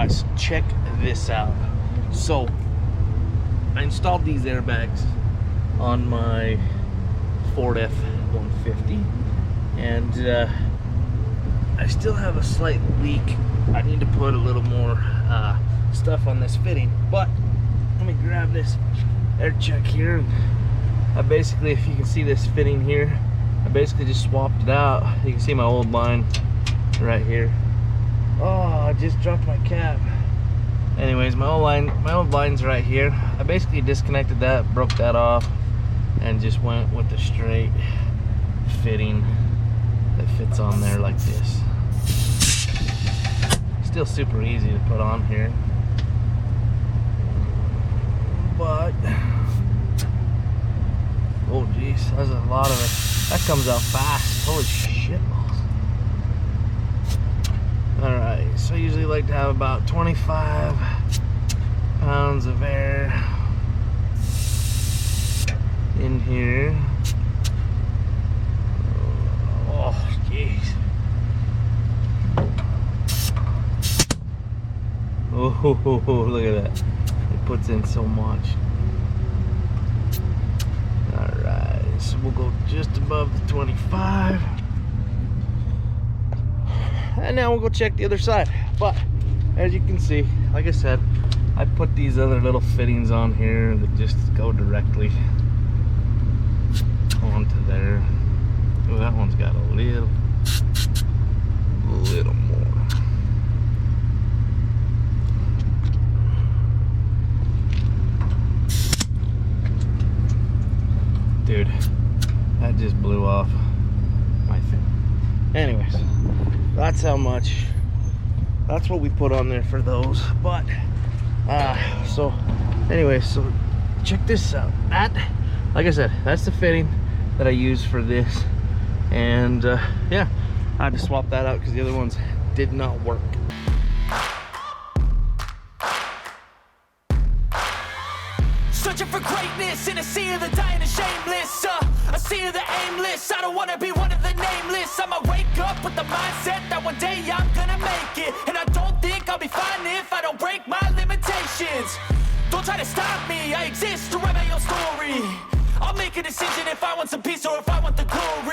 guys, check this out. So I installed these airbags on my Ford F150, and I still have a slight leak. I need to put a little more stuff on this fitting, but let me grab this air check here. I basically, if you can see this fitting here, I basically just swapped it out. You can see my old line right here. Oh, I just dropped my cap. Anyways, my old line's right here. I basically disconnected that, broke that off, and just went with the straight fitting that fits on there like this. Still super easy to put on here, but oh geez, that's a lot of it. That comes out fast. Holy shit balls. Alright, so I usually like to have about 25 pounds of air in here. Oh jeez. Oh, look at that. It puts in so much. Alright, so we'll go just above the 25. And now we'll go check the other side. But as you can see, like I said, I put these other little fittings on here that just go directly onto there. Oh, that one's got a little more. Dude, that just blew off my thing. Anyways, that's how much, that's what we put on there for those. But so anyways, so check this out. That, like I said, that's the fitting that I use for this. And yeah, I had to swap that out because the other ones did not work. Searching for greatness in a sea of the dying and shameless, a sea of the aimless. I don't wanna be one of the nameless. I'ma wake up with the mindset that one day I'm gonna make it, and I don't think I'll be fine if I don't break my limitations. Don't try to stop me, I exist to write my own story. I'll make a decision if I want some peace or if I want the glory.